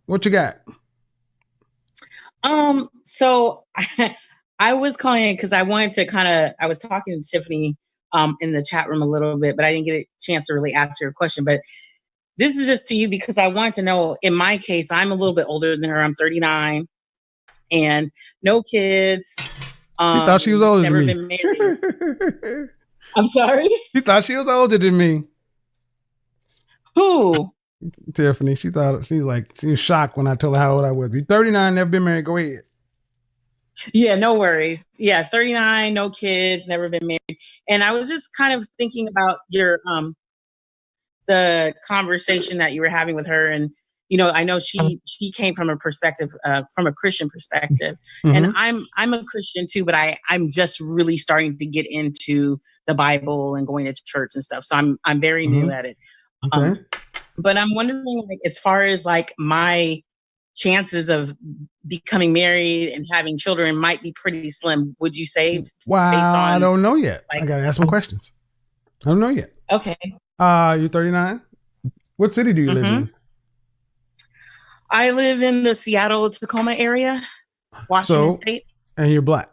What you got? So I was calling in because I wanted to I was talking to Tiffany in the chat room a little bit, but I didn't get a chance to really answer your question. But this is just to you because I wanted to know, in my case, I'm a little bit older than her. I'm 39 and no kids. She thought she was older than Never me. been married. I'm sorry. She thought she was older than me. Who? Tiffany. She thought she was shocked when I told her how old I was. Be 39, never been married. Go ahead. Yeah, no worries. Yeah, 39, no kids, never been married. And I was just kind of thinking about your the conversation that you were having with her, and I know she came from a perspective, from a Christian perspective, and Mm-hmm. I'm a Christian too, but I'm just really starting to get into the Bible and going to church and stuff, so I'm very new Mm-hmm. at it. Okay. But I'm wondering, like, as far as like my chances of becoming married and having children might be pretty slim, would you say, based Wow, I on don't know yet. I like, gotta ask some questions. I don't know yet. okay. You're 39. What city do you live Mm-hmm. in? I live in the Seattle Tacoma area, Washington So, State. and you're black.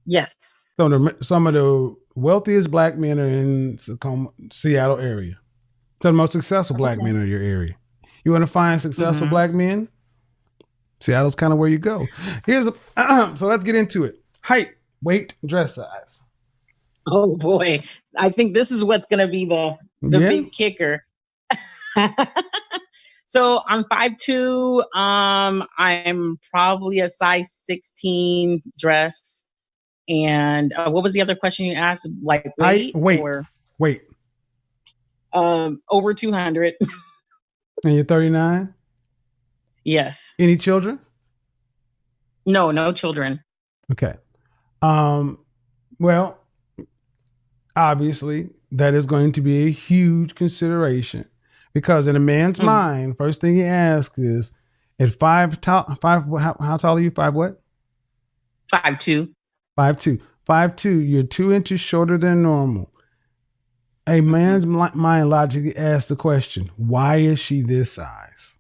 Yes. So some of the wealthiest black men are in Tacoma, Seattle area. Some of the most successful black Okay. men are in your area. You want to find successful Mm-hmm. black men? Seattle's kind of where you go. So let's get into it. Height, weight, dress size. Oh boy, I think this is what's going to be the Yeah. big kicker. So I'm 5'2". I'm probably a size 16 dress. And what was the other question you asked? Like Height, weight weight, or weight. over 200? And you're 39. Yes. Any children? No, no children. Okay. Um, well, obviously, that is going to be a huge consideration because in a man's Mm. mind, first thing he asks is, at five, how tall are you? Five what? 5'2". 5'2". 5'2". You're 2 inches shorter than normal. A Mm-hmm. man's mind logically asks the question, why is she this size?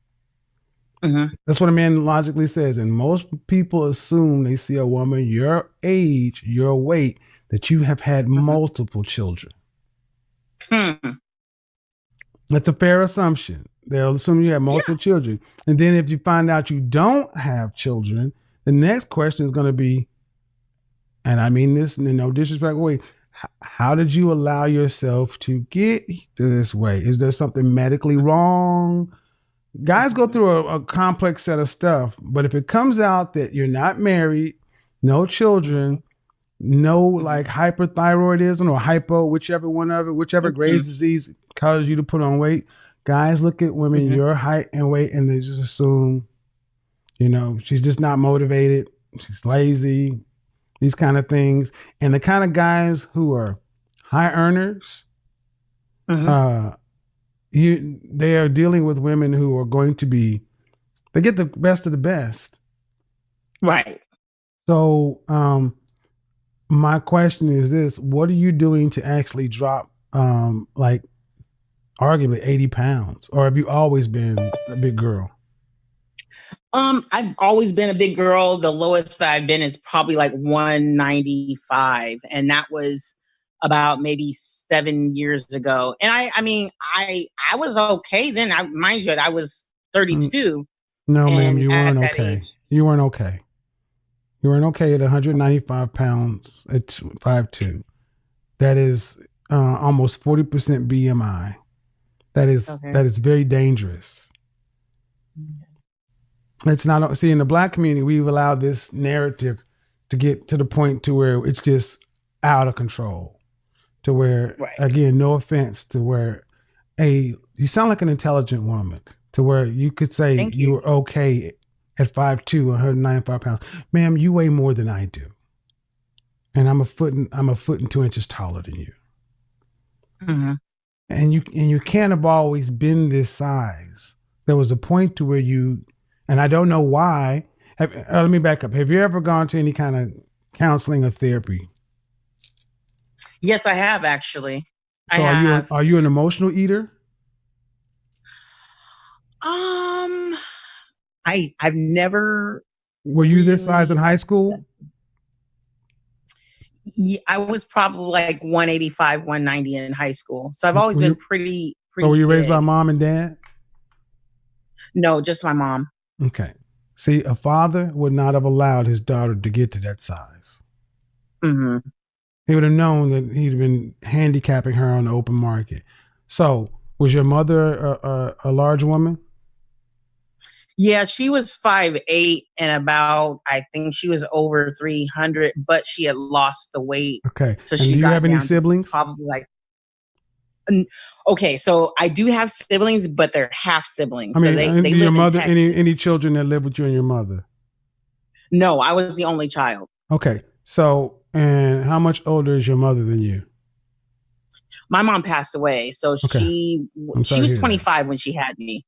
Mm-hmm. That's what a man logically says. And most people assume they see a woman your age, your weight, that you have had multiple children. Mm-hmm. That's a fair assumption. They'll assume you have multiple children. And then if you find out you don't have children, the next question is going to be, and I mean this in no disrespectful way, how did you allow yourself to get this way? Is there something medically wrong? Guys go through a complex set of stuff, but if it comes out that you're not married, no children, no like hyperthyroidism or hypo, whichever one of it, whichever Mm-hmm. Graves' disease causes you to put on weight, guys look at women Mm-hmm. your height and weight and they just assume, she's just not motivated, she's lazy, these kind of things. And the kind of guys who are high earners, Mm-hmm. uh, they are dealing with women who are going to be, they get the best of the best. Right. So my question is this: what are you doing to actually drop, like, arguably 80 pounds, or have you always been a big girl? I've always been a big girl. The lowest that I've been is probably like 195, and that was about maybe 7 years ago. And I mean, I was okay then. Mind you, I was Mm, 32, no, ma'am, and you weren't at that okay. age, You weren't okay. You weren't okay at 195 pounds at 5'2". That is almost 40% BMI. okay. That is very dangerous. It's not, see, in the black community, we've allowed this narrative to get to the point to where it's just out of control. To where, Right. again, no offense, to where you sound like an intelligent woman, to where you could say Thank you you. were okay at 5'2", 195 pounds. Ma'am, you weigh more than I do. And I'm a foot and 2 inches taller than you. Mm-hmm. And you can't have always been this size. There was a point to where and I don't know why. Let me back up. Have you ever gone to any kind of counseling or therapy? Yes, I have actually. I So have. are you an emotional eater? Um, I've never Were you this size in really. high school? Yeah, I was probably like 185, 190 in high school. So I've always Were been you, so were pretty you raised by big. mom and dad? No, just my mom. Okay. See, a father would not have allowed his daughter to get to that size. Hmm. He would have known that he'd have been handicapping her on the open market. So, was your mother a large woman? Yeah, she was 5'8" and about, I think she was over 300, but she had lost the weight. Okay. So And she do you got have any down to siblings? probably like, okay, so I do have siblings, but they're half I siblings. So mean, they do your live in mother Texas. any children that live with you and your mother? No, I was the only child. Okay. So, and how much older is your mother than you? My mom passed away. So Okay. I'm she sorry to was hear that. 25 when she had me.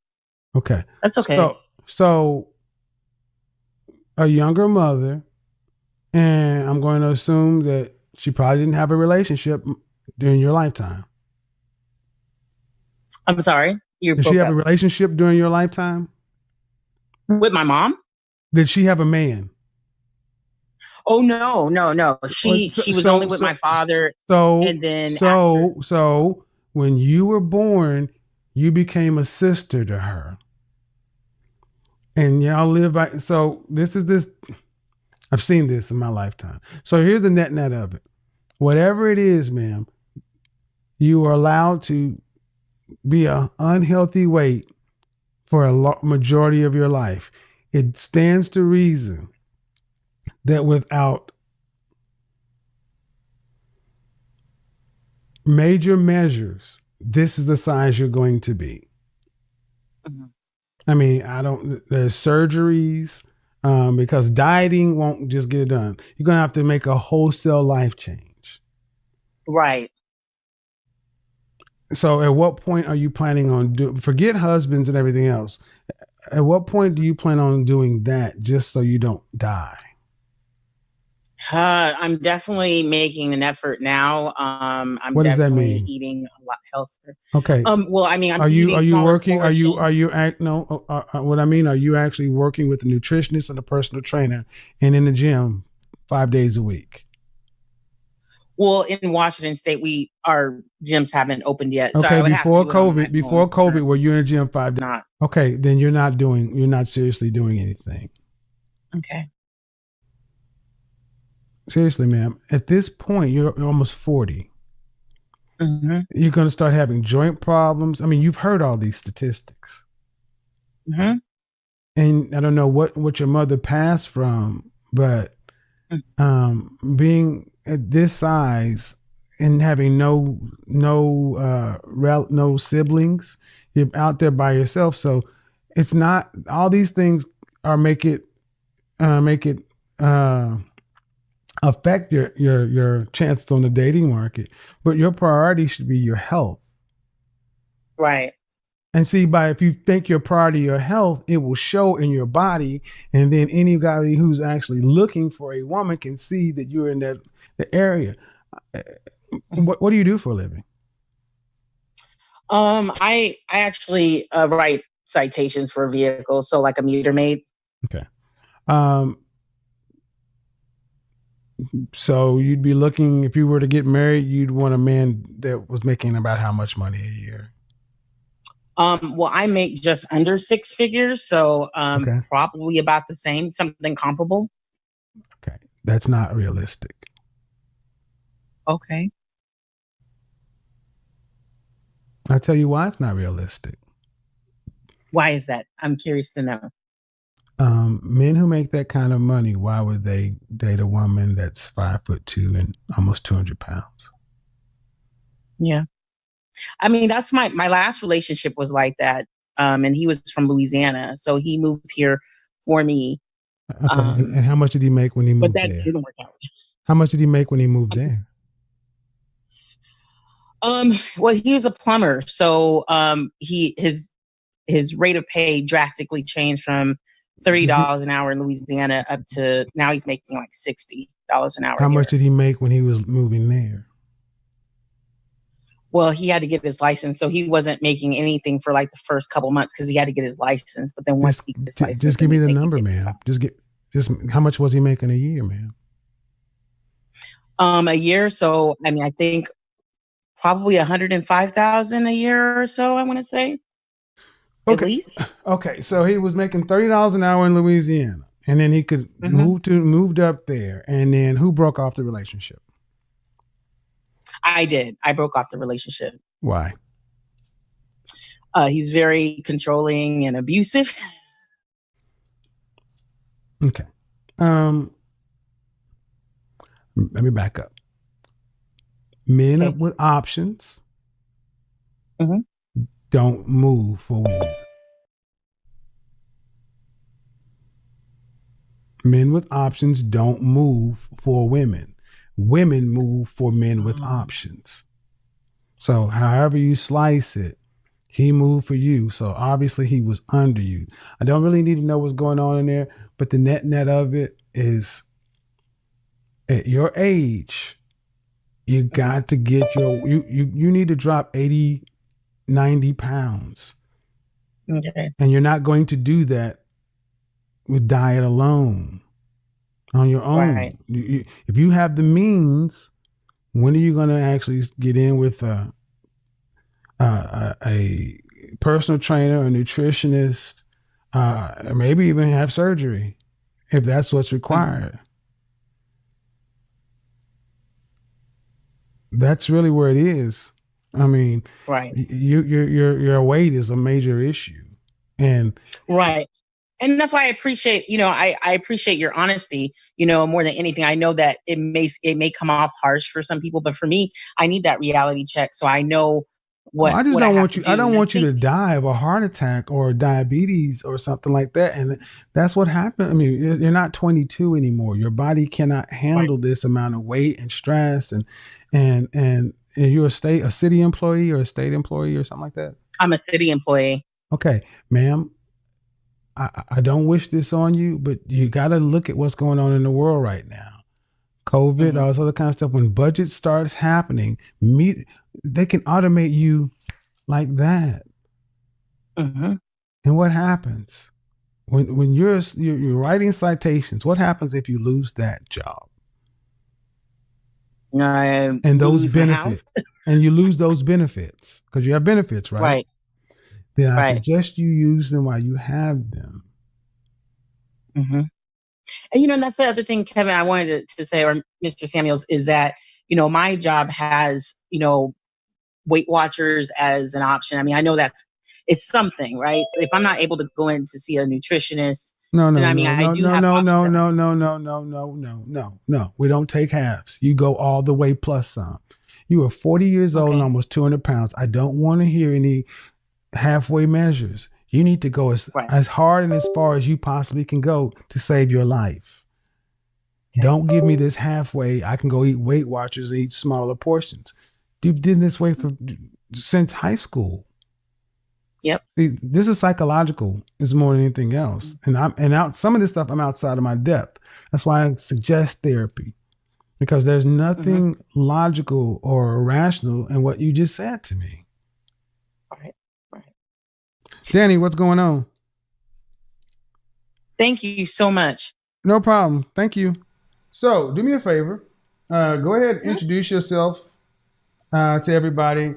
Okay. That's okay. So a younger mother, and I'm going to assume that she probably didn't have a relationship during your lifetime. I'm sorry, you Did she broke have a up. relationship during your lifetime? With my mom? Did she have a man? Oh no, no, no. Or- She was only with my father, and then after. so when you were born, you became a sister to her, and y'all live by. So this. I've seen this in my lifetime. So here's the net of it. Whatever it is, ma'am, you are allowed to be an unhealthy weight for a majority of your life. It stands to reason that without major measures, this is the size you're going to be. Mhm. I mean, there's surgeries because dieting won't just get it done. You're going to have to make a wholesale life change. Right. So, at what point are you planning on forget husbands and everything else? At what point do you plan on doing that just so you don't die? I'm definitely making an effort now. I'm What does that definitely mean? eating a lot healthier. Okay. Well, I mean, I'm Are eating you smaller working? portions. No? What I mean, are you actually working with a nutritionist and a personal trainer and in the gym 5 days a week? Well, in Washington State, our gyms haven't opened yet, so I Okay, would have to do it on my own. before COVID, were you in the gym 5 days? Not Okay, then you're not seriously doing anything. okay. Seriously, ma'am. At this point, you're almost 40. Hmm. You're going to start having joint problems. I mean, you've heard all these statistics. Hmm. And I don't know what your mother passed from, but being at this size and having no siblings, you're out there by yourself. So it's not all these things are make it uh, affect your chances on the dating market. But your priority should be your health. Right. And see, by if you think your priority your health, it will show in your body, and then anybody who's actually looking for a woman can see that you're in the area. What do you do for a living? I actually write citations for vehicles, so like a meter maid. Okay. Um, so you'd be looking if you were to get married, you'd want a man that was making about how much money a year? Well, I make just under six figures, so Okay. probably about the same, something comparable. Okay. That's not realistic. Okay. I'll tell you why it's not realistic. Why is that? I'm curious to know. Men who make that kind of money, why would they date a woman that's 5'2" and almost 200 pounds? Yeah. I mean, that's my last relationship was like that. And he was from Louisiana, so he moved here for me. Okay, and how much did he make when he But moved that there? didn't work out. How much did he make when he moved there? Well, he was a plumber, so his rate of pay drastically changed from $30 an hour in Louisiana up to now he's making like $60 an hour How much here. did he make when he was moving there? Well, he had to get his license, so he wasn't making anything for like the first couple months because he had to get his license. But then once Just he got his license, just then give he me was the making number, ma'am. Just how much was he making a year, ma'am? a year. So I mean, I think probably 105,000 a year or so. I want to say at Okay. least. Okay. So he was making $30 an hour in Louisiana, and then he could Hmm. moved up there, and then who broke off the relationship? I did. I broke off the relationship. Why? He's very controlling and abusive. Okay. Um, Let me back up. Men Okay. with options Hmm. don't move for women. Men with options don't move for women. Women move for men with options. So, however you slice it, he moved for you. So, obviously, he was under you. I don't really need to know what's going on in there, but the net of it is at your age, you Hmm. got to get you need to drop 80, 90 pounds. Okay. And you're not going to do that with diet alone on your own. Right. If you have the means, when are you going to actually get in with a personal trainer, a nutritionist, maybe even have surgery if that's what's Hmm. required? That's really where it is. I mean, Right. your weight is a major issue, and Right. And that's why I appreciate, I appreciate your honesty, more than anything. I know that it may come off harsh for some people, but for me, I need that reality check so I know well, I just what I don't have want to you. I do. don't And I want you think to die of a heart attack or diabetes or something like that. And that's what happened. I mean, you're not 22 anymore. Your body cannot right, handle this amount of weight and stress. And you're a city employee or a state employee or something like that. I'm a city employee. Okay, ma'am. I don't wish this on you, but you got to look at what's going on in the world right now. COVID, Hmm. all this other kind of stuff. When budget starts happening, they can automate you like that. Hmm. And what happens when you're writing citations? What happens if you lose that job I and those lose my house. benefits, and you lose those benefits because you have benefits, right? Right. Then I Right. suggest you use them while you have them. Hmm. And and that's the other thing, Kevin, I wanted to say, or Mr. Samuels, is that my job has Weight Watchers as an option. I mean, I know it's something, right? If I'm not able to go in to see a nutritionist, No, then no, I mean, no, I no, do no, have no, options no, that I no, can. no, no, no, no, no, no, no. We don't take halves. You go all the way plus some. You are 40 years old and Okay. almost 200 pounds. I don't want to hear any halfway measures. You need to go Right. as hard and as far as you possibly can go to save your life. Okay. Don't give me this halfway. I can go eat Weight Watchers and eat smaller portions. You've been this way for since high school. Yep. See, this is psychological is more than anything else. And some of this stuff I'm outside of my depth. That's why I suggest therapy. Because there's Hmm. nothing logical or rational in what you just said to me. Right. Right. Danny, what's going on? Thank you so much. No problem. Thank you. So, do me a favor. Go ahead and Mhm. introduce yourself to everybody.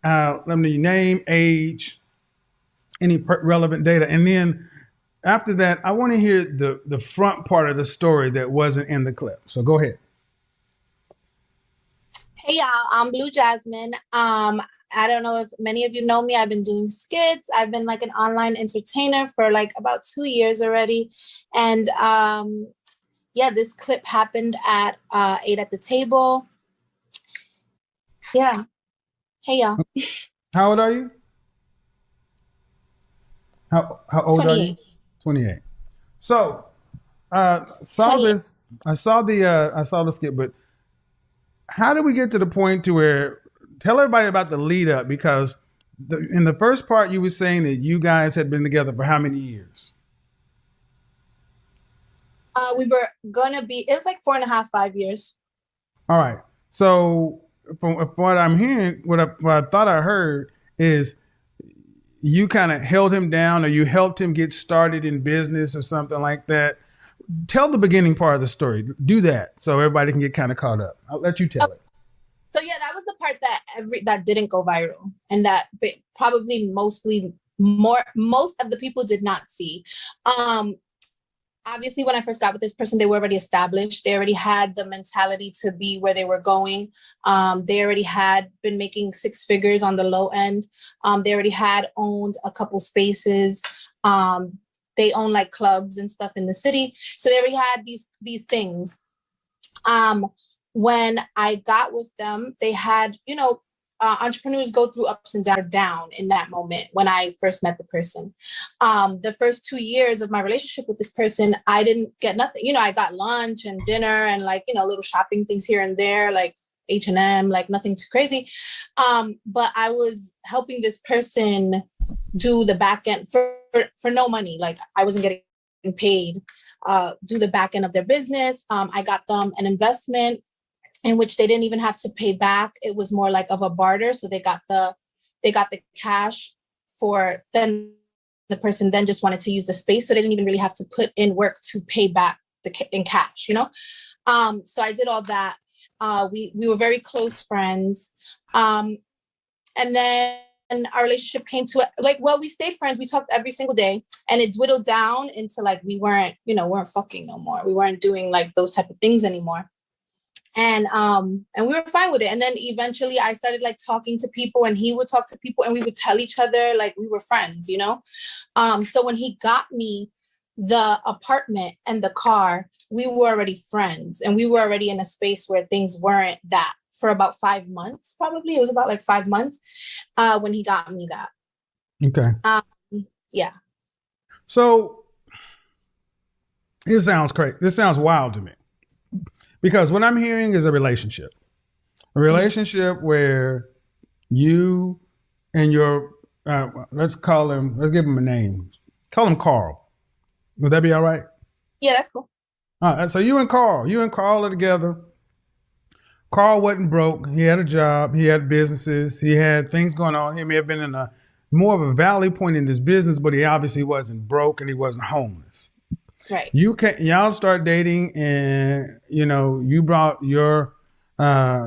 Let me know your name, age, any relevant data, and then after that, I want to hear the front part of the story that wasn't in the clip. So go ahead. Hey y'all, I'm Blue Jasmine. I don't know if many of you know me. I've been doing skits. I've been like an online entertainer for like about 2 years already. And yeah, this clip happened at 8 at the table. Yeah. Hey y'all. How old are you? How old are you? 28. 28. So saw 28. this. I saw the skit, but how did we get to the point to where tell everybody about the lead up because in the first part you were saying that you guys had been together for how many years? We were gonna be, it was like 4.5, 5 years. All right. So from what I'm hearing, what I thought I heard is you kind of held him down, or you helped him get started in business or something like that. Tell the beginning part of the story. Do that so everybody can get kind of caught up. I'll let you tell it. So yeah, that was the part that didn't go viral, and that probably most of the people did not see. Obviously, when I first got with this person, they were already established. They already had the mentality to be where they were going. They already had been making 6 figures on the low end. They already had owned a couple spaces. They own like clubs and stuff in the city. So they already had these things. When I got with them, they had, entrepreneurs go through ups and down in that moment when I first met the person. The first 2 years of my relationship with this person, I didn't get nothing. I got lunch and dinner and little shopping things here and there, like H&M, like nothing too crazy. But I was helping this person do the back end for no money. Like I wasn't getting paid, do the back end of their business. I got them an investment in which they didn't even have to pay back. It was more like of a barter. So they got the cash for, then the person then just wanted to use the space. So they didn't even really have to put in work to pay back in cash, So I did all that. We were very close friends. And then our relationship came to we stayed friends. We talked every single day, and it dwindled down into we weren't fucking no more. We weren't doing those type of things anymore. And we were fine with it. And then eventually I started talking to people, and he would talk to people, and we would tell each other we were friends, So when he got me the apartment and the car, we were already friends, and we were already in a space where things weren't that for about 5 months, probably. It was about 5 months when he got me that. Okay. Yeah. So it sounds crazy. This sounds wild to me. Because what I'm hearing is a relationship mm-hmm. where you and your, let's give him a name. Call him Carl. Would that be all right? Yeah, that's cool. All right. So you and Carl are together. Carl wasn't broke. He had a job. He had businesses. He had things going on. He may have been in more of a valley point in his business, but he obviously wasn't broke, and he wasn't homeless. Right. Y'all start dating, and you brought your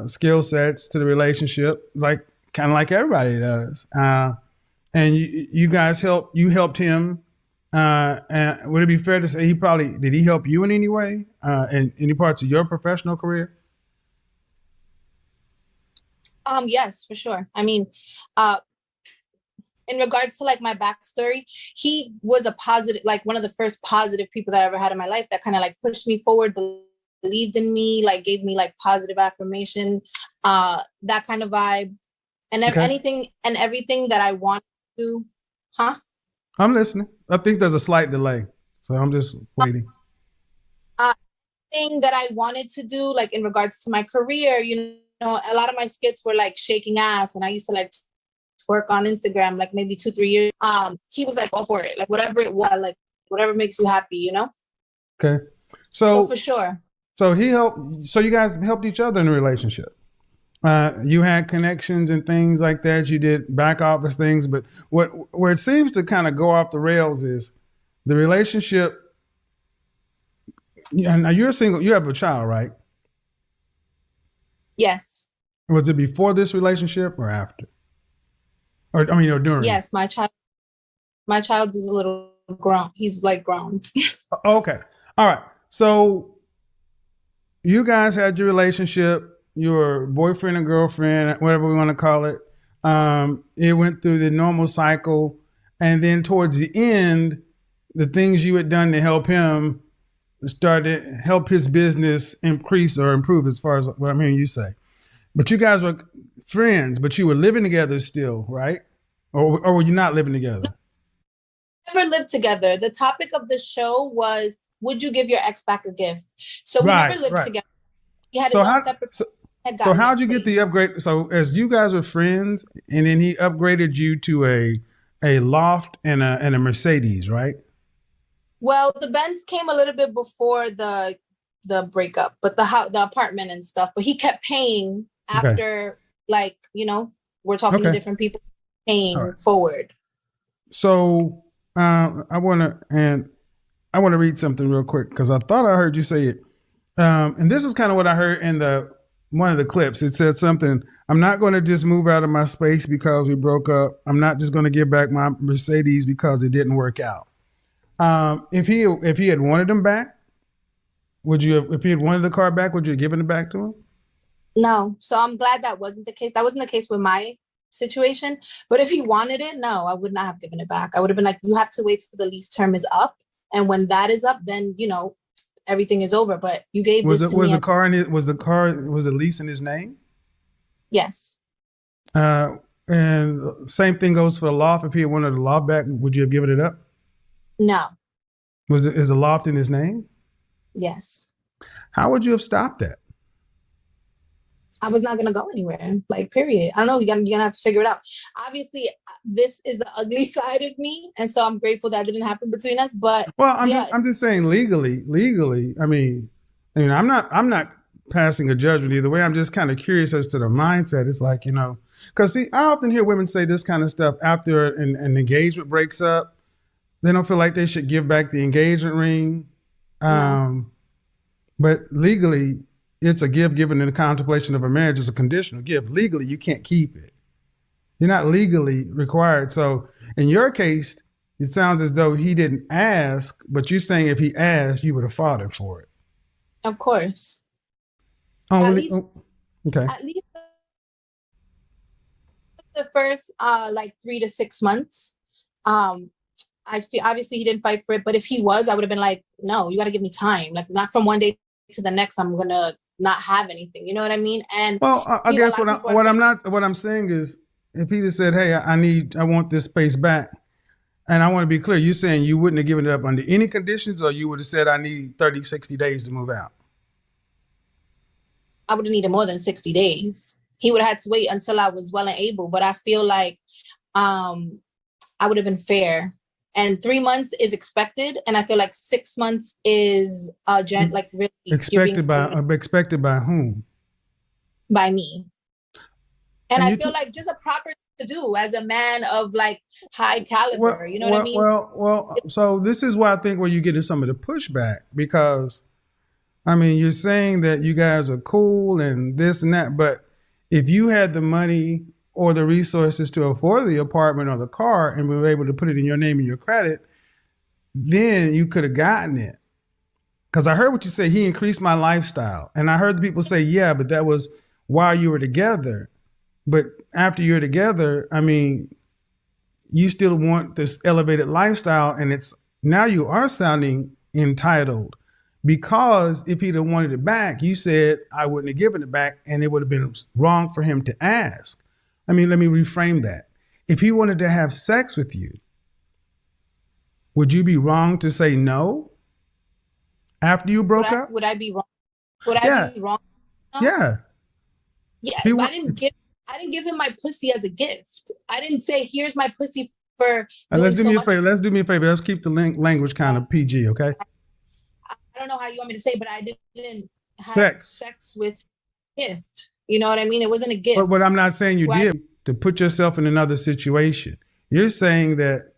skill sets to the relationship, kind of like everybody does. And you guys helped him. And would it be fair to say did he help you in any way, in any parts of your professional career? Yes, for sure. I mean, in regards to my backstory, he was a positive, one of the first positive people that I ever had in my life that kind of pushed me forward, believed in me, gave me positive affirmation, that kind of vibe, and okay. anything and everything that I want to do. Huh? I'm listening. I think there's a slight delay, so I'm just waiting. Thing that I wanted to do, in regards to my career, a lot of my skits were shaking ass, and I used to work on Instagram maybe 2-3 years. He was all for it, whatever it was, whatever makes you happy, Okay. So for sure. So you guys helped each other in a relationship. You had connections and things like that. You did back office things, but where it seems to kind of go off the rails is the relationship. Now you're single. You have a child, right? Yes. Was it before this relationship or after? Or during? Yes, my child is a little grown. He's grown. Okay. All right. So you guys had your relationship, your boyfriend and girlfriend, whatever we want to call it. It went through the normal cycle. And then towards the end, the things you had done to help him started help his business increase or improve, as far as what I'm hearing you say. But you guys were friends, but you were living together still, right? Or were you not living together? Never lived together. The topic of the show was, would you give your ex back a gift? So we never lived together. He had his own separate. So how'd you get the upgrade? So as you guys were friends, and then he upgraded you to a loft and a Mercedes, right? Well, the Benz came a little bit before the breakup, but the apartment and stuff. But he kept paying after, like, we're talking to different people paying forward. So I want to read something real quick because I thought I heard you say it. And this is kind of what I heard in one of the clips. It said something, I'm not going to just move out of my space because we broke up. I'm not just going to give back my Mercedes because it didn't work out. If he had wanted him back, if he had wanted the car back, would you have given it back to him? No. So I'm glad that wasn't the case. That wasn't the case with my situation. But if he wanted it, no, I would not have given it back. I would have been like, you have to wait till the lease term is up. And when that is up, then, everything is over. But you gave this to me. Was the lease in his name? Yes. And same thing goes for the loft. If he had wanted the loft back, would you have given it up? No. Is the loft in his name? Yes. How would you have stopped that? I was not going to go anywhere, like, period. I don't know. You're going to have to figure it out. Obviously, this is the ugly side of me. And so I'm grateful that didn't happen between us. But I'm just saying legally, I mean, I'm not passing a judgment either way. I'm just kind of curious as to the mindset. It's like, because see, I often hear women say this kind of stuff after an engagement breaks up. They don't feel like they should give back the engagement ring. But legally, it's a gift given in the contemplation of a marriage. It's a conditional gift. Legally, you can't keep it. You're not legally required. So in your case, it sounds as though he didn't ask, but you're saying if he asked, you would have fought him for it. Of course. Oh, at really? least, okay. At least the first 3 to 6 months. I feel obviously he didn't fight for it, but if he was, I would have been like, no, you got to give me time. Like, not from one day to the next, I'm gonna not have anything. You know what I mean? And I guess what I'm saying is, if he just said, hey, I want this space back, and I want to be clear, you're saying you wouldn't have given it up under any conditions, or you would have said, I need 30, 60 days to move out? I would have needed more than 60 days. He would have had to wait until I was well and able, but I feel like I would have been fair. And 3 months is expected, and I feel like 6 months is really expected by whom? By me. And I feel like just a proper to do as a man of like high caliber. You know what I mean? Well. So this is why I think where you get into some of the pushback, because I mean, you're saying that you guys are cool and this and that, but if you had the money or the resources to afford the apartment or the car and we were able to put it in your name and your credit, then you could have gotten it. Because I heard what you say, he increased my lifestyle. And I heard the people say, yeah, but that was while you were together. But after you're together, I mean, you still want this elevated lifestyle, and it's now you are sounding entitled. Because if he'd have wanted it back, you said I wouldn't have given it back, and it would have been wrong for him to ask. I mean, let me reframe that. If he wanted to have sex with you, would you be wrong to say no after you broke up? Would I be wrong? I be wrong? No? Yeah. Yeah, I didn't give him my pussy as a gift. I didn't say, here's my pussy for Let's do me a favor. Let's keep the language kind of PG, okay? I don't know how you want me to say, but I didn't have sex with gift. You know what I mean? It wasn't a gift. But what I'm not saying you did to put yourself in another situation. You're saying that,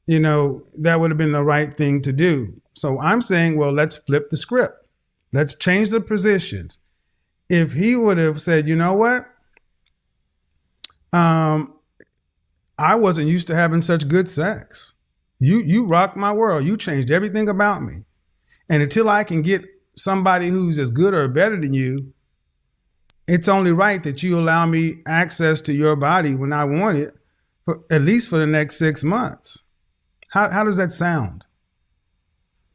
that would have been the right thing to do. So I'm saying, well, let's flip the script. Let's change the positions. If he would have said, you know what? I wasn't used to having such good sex. You rocked my world. You changed everything about me. And until I can get somebody who's as good or better than you, it's only right that you allow me access to your body when I want it, at least for the next 6 months. How does that sound?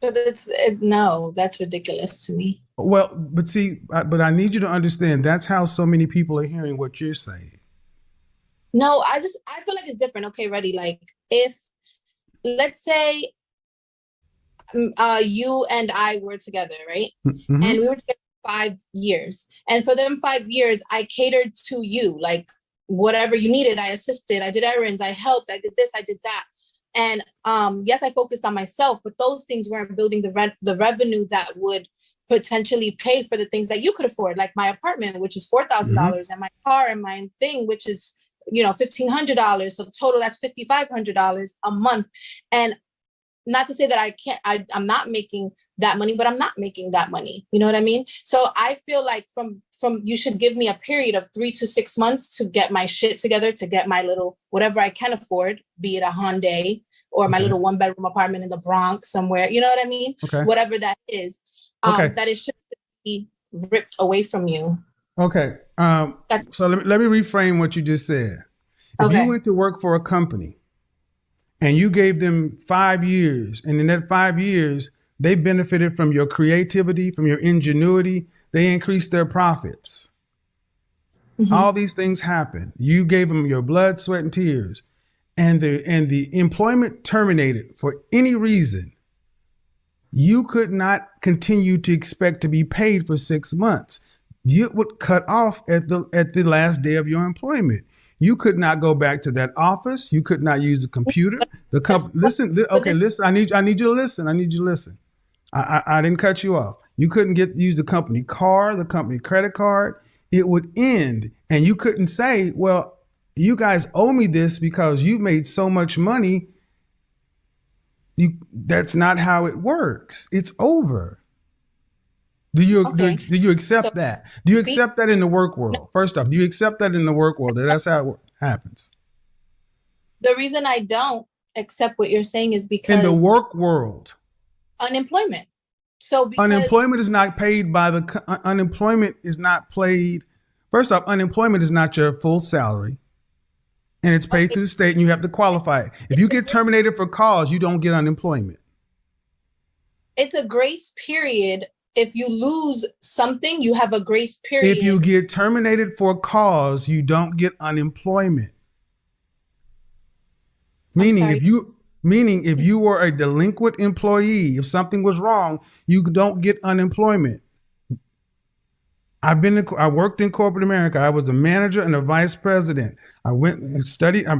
But that's ridiculous to me. Well, but I need you to understand that's how so many people are hearing what you're saying. No, I feel like it's different. Okay, ready? Like, if, let's say, you and I were together, right? Mm-hmm. And we were together 5 years. And for them 5 years, I catered to you. Like, whatever you needed, I assisted. I did errands. I helped. I did this. I did that. And yes, I focused on myself, but those things weren't building the revenue that would potentially pay for the things that you could afford, like my apartment, which is $4,000, and my car and my thing, which is $1,500. So total, that's $5,500 a month. And not to say that I'm not making that money, but I'm not making that money. You know what I mean? So I feel like from you should give me a period of 3 to 6 months to get my shit together, to get my little, whatever I can afford, be it a Hyundai or my little 1-bedroom apartment in the Bronx somewhere. You know what I mean? Okay. Whatever that is, that it should be ripped away from you. Okay. So let me reframe what you just said. If you went to work for a company and you gave them 5 years, and in that 5 years, they benefited from your creativity, from your ingenuity, they increased their profits. All these things happen. You gave them your blood, sweat, and tears, and the employment terminated for any reason. You could not continue to expect to be paid for 6 months. You would cut off at the last day of your employment. You could not go back to that office. You could not use the computer. Listen. I need you to listen. I need you to listen. I didn't cut you off. You couldn't use the company car, the company credit card. It would end, and you couldn't say, "Well, you guys owe me this because you've made so much money." That's not how it works. It's over. Do you accept that? Do you accept that in the work world? First off, do you accept that in the work world? That's how it happens. The reason I don't accept what you're saying is because in the work world, unemployment. So unemployment is not paid by unemployment is not paid. First off, unemployment is not your full salary, and it's paid through the state, and you have to qualify. If you get terminated for cause, you don't get unemployment. It's a grace period. If you lose something, you have a grace period. If you get terminated for cause, you don't get unemployment. Meaning if you were a delinquent employee, if something was wrong, you don't get unemployment. I worked in corporate America. I was a manager and a vice president. I went and studied. I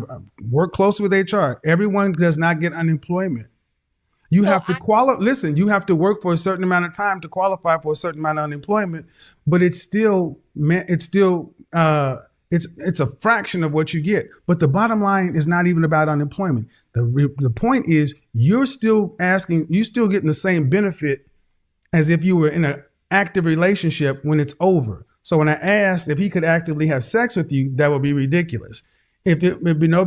worked closely with HR. Everyone does not get unemployment. You have to you have to work for a certain amount of time to qualify for a certain amount of unemployment, but it's a fraction of what you get. But the bottom line is not even about unemployment. The point is you're still getting the same benefit as if you were in an active relationship when it's over. So when I asked if he could actively have sex with you, that would be ridiculous. It'd be no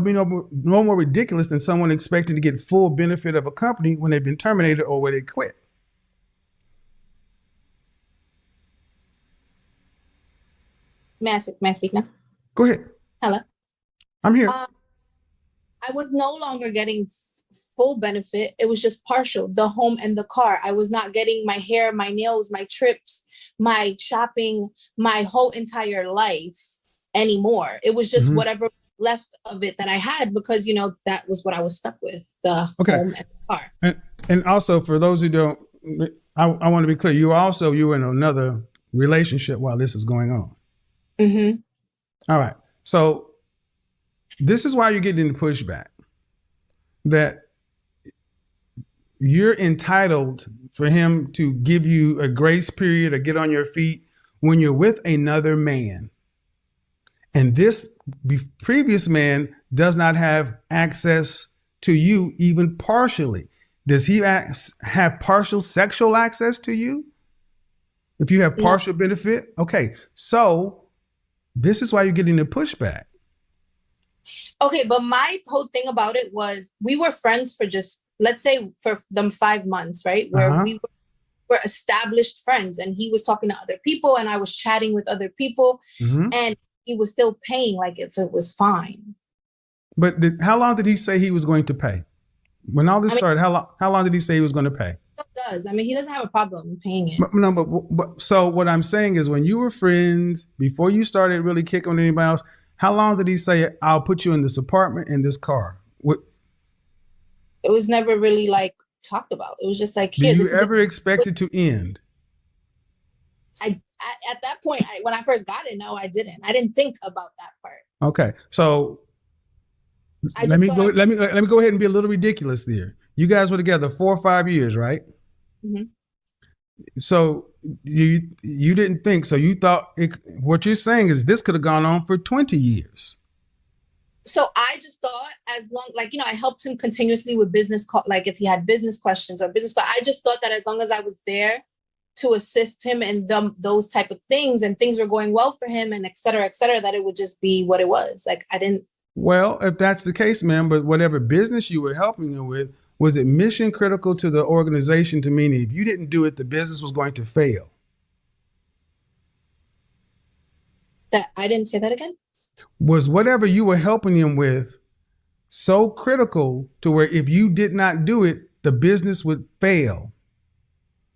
more ridiculous than someone expecting to get full benefit of a company when they've been terminated or where they quit. May I speak now? Go ahead. Hello. I'm here. I was no longer getting full benefit. It was just partial, the home and the car. I was not getting my hair, my nails, my trips, my shopping, my whole entire life anymore. It was just whatever left of it that I had, because that was what I was stuck with, the home and the car. And also, for those who don't, I want to be clear, you were in another relationship while this is going on. All right, so this is why you're getting the pushback, that you're entitled for him to give you a grace period or get on your feet when you're with another man. And this previous man does not have access to you even partially. Does he have partial sexual access to you? If you have partial benefit? Okay, so this is why you're getting the pushback. Okay, but my whole thing about it was we were friends for just, let's say, for them 5 months, right? Where we were established friends, and he was talking to other people and I was chatting with other people, and he was still paying like if it was fine. But how long did he say he was going to pay? When all this started, how long did he say he was going to pay? He doesn't have a problem paying it. But so what I'm saying is, when you were friends, before you started really kicking with anybody else, how long did he say, I'll put you in this apartment, in this car? It was never really talked about. It was just like, here. Do you ever expect it to end? At that point, when I first got it, no, I didn't. I didn't think about that part. Okay. So I let just me thought go. Let me go ahead and be a little ridiculous there. You guys were together 4 or 5 years, right? Mhm. So you didn't think so. You thought what you're saying is this could have gone on for 20 years. So I just thought as long, like, I helped him continuously with business, like if he had business questions or business, I just thought that as long as I was there to assist him in those type of things and things were going well for him and et cetera, that it would just be what it was. Like I didn't. Well, if that's the case, man, but whatever business you were helping him with, was it mission critical to the organization to mean if you didn't do it, the business was going to fail? That I didn't say that again. Was whatever you were helping him with so critical to where if you did not do it, the business would fail?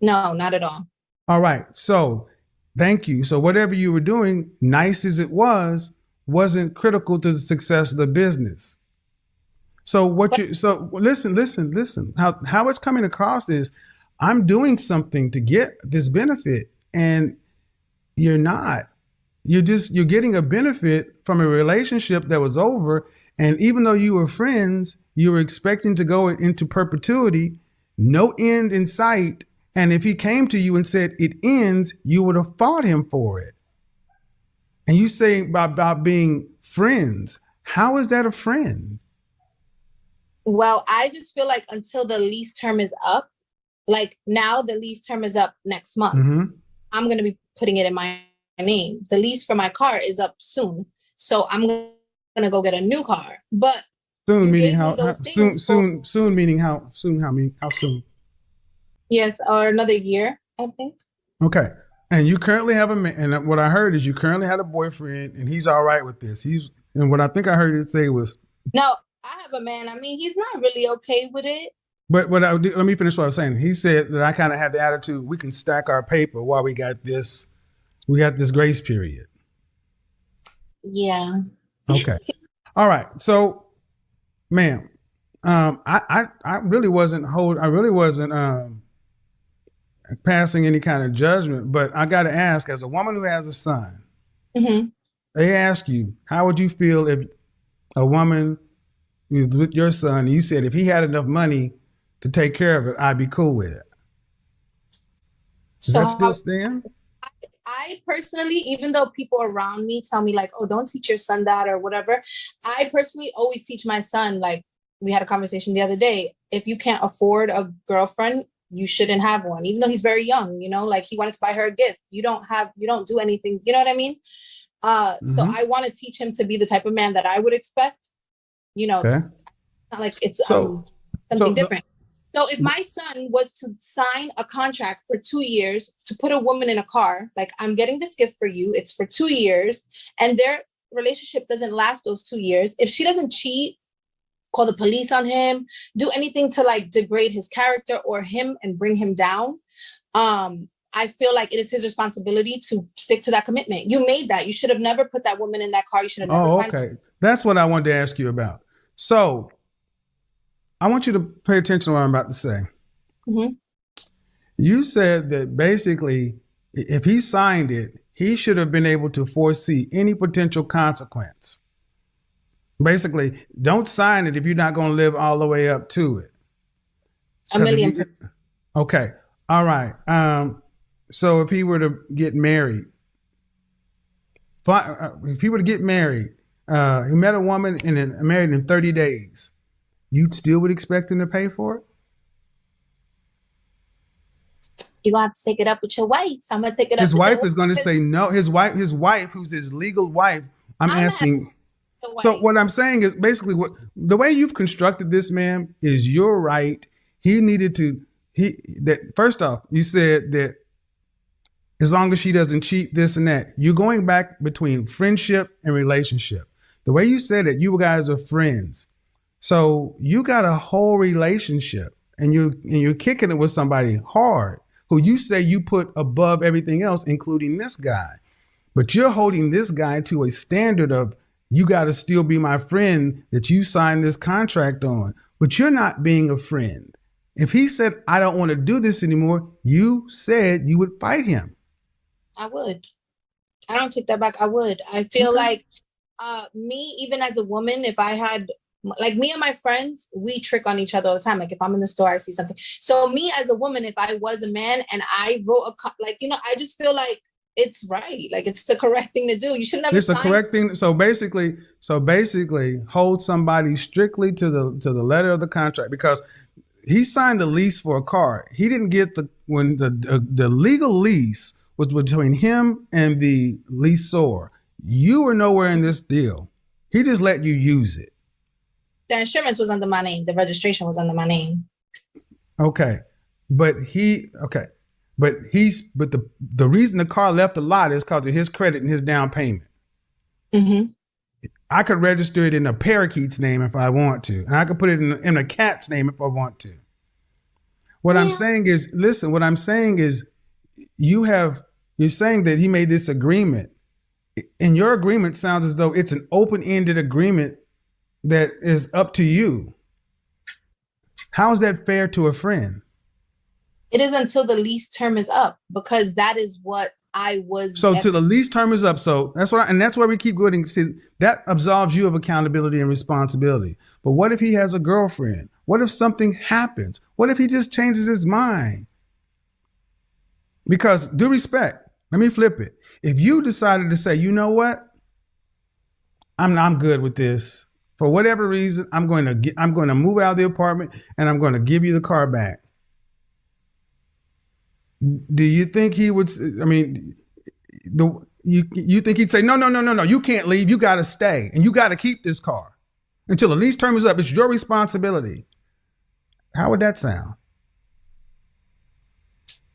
No, not at all. All right. So thank you. So whatever you were doing, nice as it was, wasn't critical to the success of the business. So listen. How it's coming across is I'm doing something to get this benefit and you're not. You're getting a benefit from a relationship that was over. And even though you were friends, you were expecting to go into perpetuity, no end in sight. And if he came to you and said it ends, you would have fought him for it. And you say about being friends. How is that a friend? Well, I just feel like until the lease term is up, like now the lease term is up next month. Mm-hmm. I'm going to be putting it in my name. The lease for my car is up soon. So I'm going to go get a new car. But soon meaning how soon meaning how soon? How soon? Yes, or another year, I think. Okay. And you currently have and what I heard is you currently had a boyfriend and he's all right with this. And what I think I heard you say was, no, I have a man. I mean, he's not really okay with it. But let me finish what I was saying. He said that I kind of had the attitude, we can stack our paper while we got this grace period. Yeah. Okay. All right. So, ma'am, I really wasn't passing any kind of judgment, but I got to ask, as a woman who has a son, mm-hmm. They ask you, how would you feel if a woman with your son, you said if he had enough money to take care of it, I'd be cool with it. Does that still stand? I personally, even though people around me tell me like, oh, don't teach your son that or whatever, I personally always teach my son, like we had a conversation the other day, if you can't afford a girlfriend, you shouldn't have one, even though he's very young, like he wanted to buy her a gift. You don't do anything, you know what I mean? So I want to teach him to be the type of man that I would expect, okay. Not like it's something different. So if my son was to sign a contract for 2 years to put a woman in a car, like I'm getting this gift for you, it's for 2 years, and their relationship doesn't last those 2 years, if she doesn't cheat, call the police on him, do anything to like degrade his character or him and bring him down, I feel like it is his responsibility to stick to that commitment. You made that. You should have never put that woman in that car. You should have never signed. Okay. That's what I wanted to ask you about. So I want you to pay attention to what I'm about to say. Mm-hmm. You said that basically, if he signed it, he should have been able to foresee any potential consequence. Basically, don't sign it if you're not going to live all the way up to it. $1 million. Okay. All right. So if he were to get married, he met a woman and then married in 30 days, you still would expect him to pay for it? You're going to have to take it up with your wife. I'm going to take it up with your wife. His wife is going to say no. His wife, who's his legal wife, I'm asking. So what I'm saying is basically the way you've constructed this, man, is you're right. First off, you said that as long as she doesn't cheat, this and that, you're going back between friendship and relationship. The way you said it, you guys are friends. So you got a whole relationship and you're kicking it with somebody hard who you say you put above everything else, including this guy. But you're holding this guy to a standard of, you got to still be my friend that you signed this contract on, but you're not being a friend. If he said, I don't want to do this anymore, you said you would fight him. I would. I don't take that back. I would. I feel like me, even as a woman, if I had Like me and my friends, we trick on each other all the time. Like if I'm in the store, I see something. So me as a woman, if I was a man and I wrote like, I just feel like it's right. Like it's the correct thing to do. You should never. It's the correct thing. So basically, hold somebody strictly to the letter of the contract, because he signed the lease for a car. He didn't get when the legal lease was between him and the leaseor. You were nowhere in this deal. He just let you use it. The insurance was under my name. The registration was under my name. Okay. But the reason the car left the lot is because of his credit and his down payment. Mm-hmm. I could register it in a parakeet's name if I want to, and I could put it in a cat's name if I want to. What I'm saying is, listen, what I'm saying is you're saying that he made this agreement, and your agreement sounds as though it's an open-ended agreement that is up to you. How is that fair to a friend? It is until the lease term is up, because that is what I was. So till the lease term is up. So that's why we keep going. See, that absolves you of accountability and responsibility. But what if he has a girlfriend? What if something happens? What if he just changes his mind? Because due respect, let me flip it. If you decided to say, you know what, I'm good with this. For whatever reason, I'm going to move out of the apartment and I'm going to give you the car back. Do you think he would? I mean, you think he'd say, no, you can't leave. You got to stay and you got to keep this car until the lease term is up. It's your responsibility. How would that sound?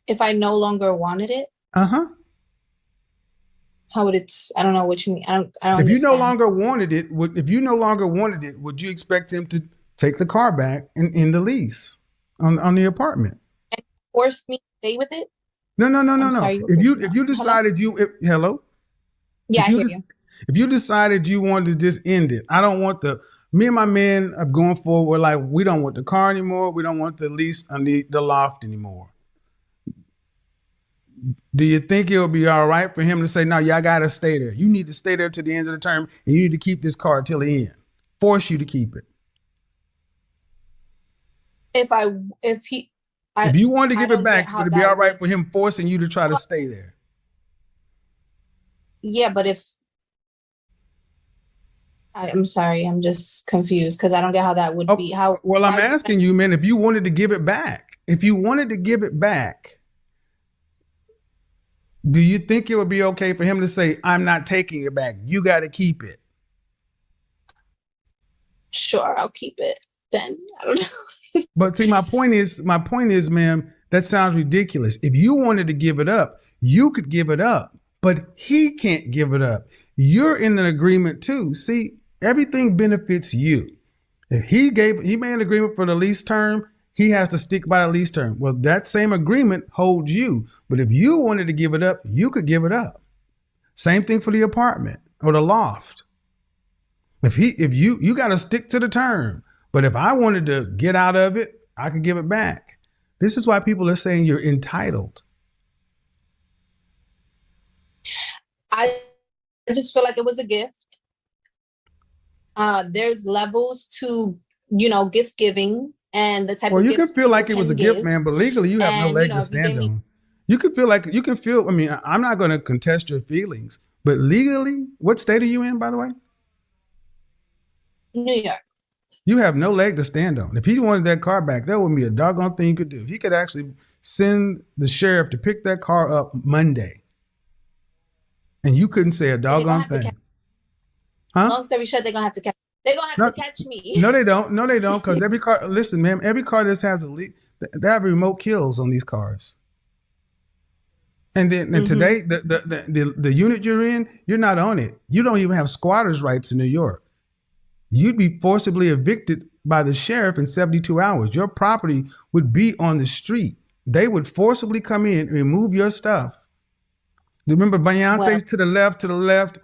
If I no longer wanted it? Uh-huh. How would it? I don't know what you mean. I don't. If you understand. No longer wanted it, would you expect him to take the car back in the lease on the apartment? And forced me to stay with it? No. Sorry, if you decided hello? Yeah, I hear you. If you decided you wanted to just end it, I don't want me and my men are going forward. We're like, we don't want the car anymore. We don't want the lease on the loft anymore. Do you think it would be all right for him to say, no, y'all got to stay there. You need to stay there to the end of the term, and you need to keep this car till the end. Force you to keep it. If you wanted to give it back, would it be all right for him forcing you to try to stay there? Yeah, but I'm sorry, I'm just confused because I don't get how that would be. Well, I'm asking you, man, if you wanted to give it back, do you think it would be okay for him to say, I'm not taking it back. You got to keep it? Sure, I'll keep it then. I don't know. But see, my point is, ma'am, that sounds ridiculous. If you wanted to give it up, you could give it up, but he can't give it up. You're in an agreement too. See, everything benefits you. If he made an agreement for the lease term, he has to stick by the lease term. Well, that same agreement holds you. But if you wanted to give it up, you could give it up. Same thing for the apartment or the loft. If you got to stick to the term. But if I wanted to get out of it, I could give it back. This is why people are saying you're entitled. I just feel like it was a gift. There's levels to, gift giving. And the type of you can feel like it was a gift, man, but legally you have no leg to stand on. You can feel, I mean, I'm not going to contest your feelings, but legally, what state are you in, by the way? New York. You have no leg to stand on. If he wanted that car back, that wouldn't be a doggone thing you could do. He could actually send the sheriff to pick that car up Monday. And you couldn't say a doggone thing. Long story short, they're going to have to catch. They're going to have to catch me. No, they don't. Because every car, listen, ma'am, every car that has a leak, they have remote kills on these cars. And then today, the unit you're in, you're not on it. You don't even have squatters' rights in New York. You'd be forcibly evicted by the sheriff in 72 hours. Your property would be on the street. They would forcibly come in and remove your stuff. Remember Beyonce's to the left,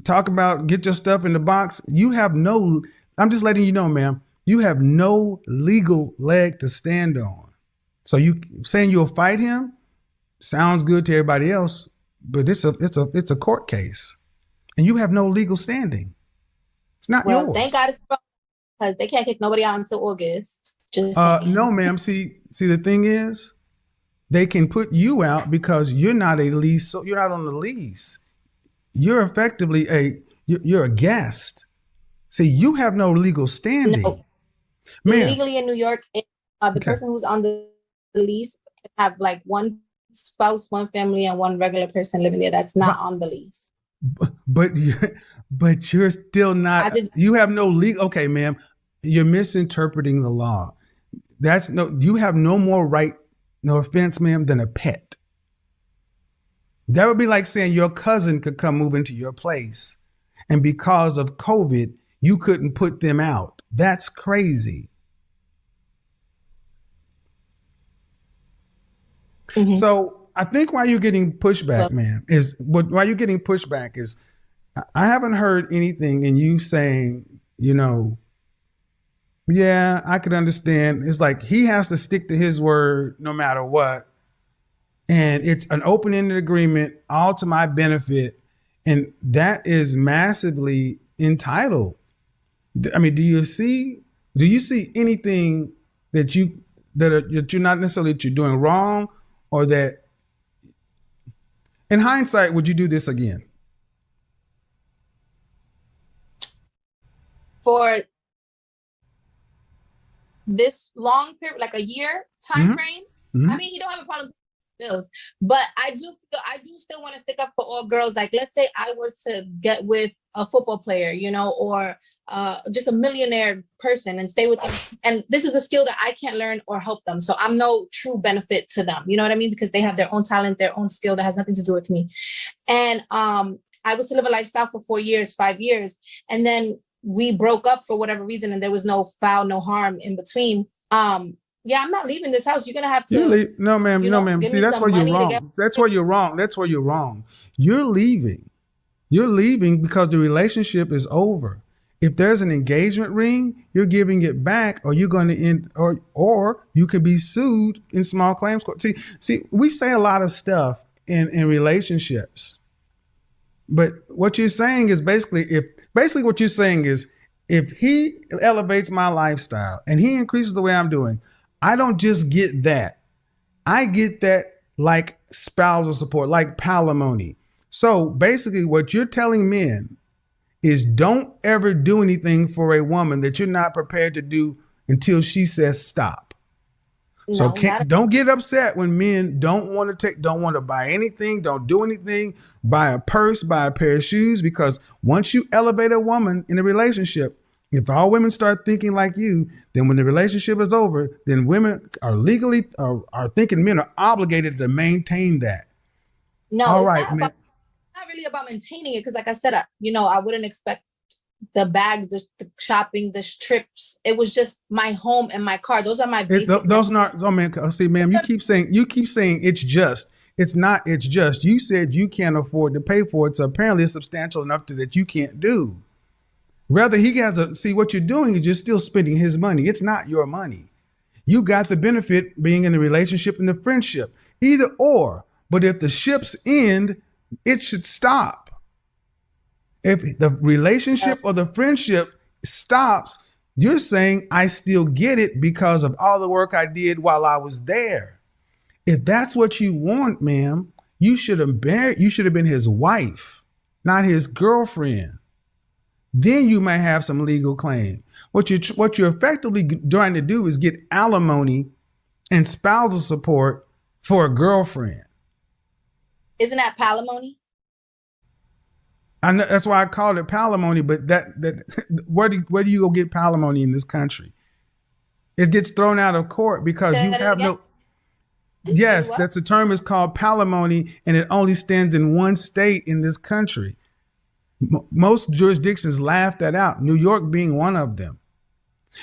talk about get your stuff in the box. I'm just letting you know, ma'am, you have no legal leg to stand on. So you saying you'll fight him sounds good to everybody else, but it's a court case and you have no legal standing. It's not yours. Thank God because they can't kick nobody out until August. Just saying. No, ma'am. See, the thing is, they can put you out because you're not a lease. So you're not on the lease. You're effectively you're a guest. See, you have no legal standing. No. Ma'am. Legally in New York, the person who's on the lease can have like one spouse, one family, and one regular person living there that's not on the lease. But you're still not. You have no legal. Okay, ma'am, you're misinterpreting the law. You have no more right, no offense, ma'am, than a pet. That would be like saying your cousin could come move into your place, and because of COVID, you couldn't put them out. That's crazy. Mm-hmm. So I think why you're getting pushback, ma'am, why you're getting pushback is I haven't heard anything in you saying, yeah, I could understand. It's like he has to stick to his word no matter what. And it's an open-ended agreement, all to my benefit. And that is massively entitled. I mean, do you see anything that you're not necessarily that you're doing wrong, or that in hindsight, would you do this again? For this long period, like a year time frame, I mean, he don't have a problem with bills, but I do still want to stick up for all girls. Like, let's say I was to get with a football player, or just a millionaire person and stay with them. And this is a skill that I can't learn or help them. So I'm no true benefit to them. You know what I mean? Because they have their own talent, their own skill that has nothing to do with me. And I was to live a lifestyle for 4 years, 5 years. And then we broke up for whatever reason, and there was no foul, no harm in between. Yeah, I'm not leaving this house. You're gonna have to. No, ma'am. No, ma'am. See, that's where you're wrong. That's where you're wrong. That's where you're wrong. You're leaving. You're leaving because the relationship is over. If there's an engagement ring, you're giving it back, or you're going to end, or you could be sued in small claims court. See, we say a lot of stuff in relationships, but what you're saying is if he elevates my lifestyle and he increases the way I'm doing, I don't just get that. I get that like spousal support, like palimony. So basically what you're telling men is don't ever do anything for a woman that you're not prepared to do until she says stop. So don't get upset when men don't want to buy anything, don't do anything, buy a purse, buy a pair of shoes, because once you elevate a woman in a relationship, if all women start thinking like you, then when the relationship is over, then women are legally are thinking men are obligated to maintain that. No, all right, man. Not really about maintaining it, because like I said, I wouldn't expect the bags, the shopping, the trips. It was just my home and my car. Those are my basic. Those not. Oh man, see, ma'am, you keep saying it's just. It's not. It's just. You said you can't afford to pay for it, so apparently it's substantial enough that you can't do. Rather, he has see what you're doing is you're still spending his money. It's not your money. You got the benefit being in the relationship and the friendship, either or. But if the ships end, it should stop. If the relationship or the friendship stops, you're saying I still get it because of all the work I did while I was there. If that's what you want, ma'am, you should have been his wife, not his girlfriend. Then you might have some legal claim. What you're effectively trying to do is get alimony and spousal support for a girlfriend. Isn't that palimony? I know, that's why I called it palimony. But where do you go get palimony in this country? It gets thrown out of court because you have no. Yes, that's the term is called palimony, and it only stands in one state in this country. Most jurisdictions laugh that out, New York being one of them,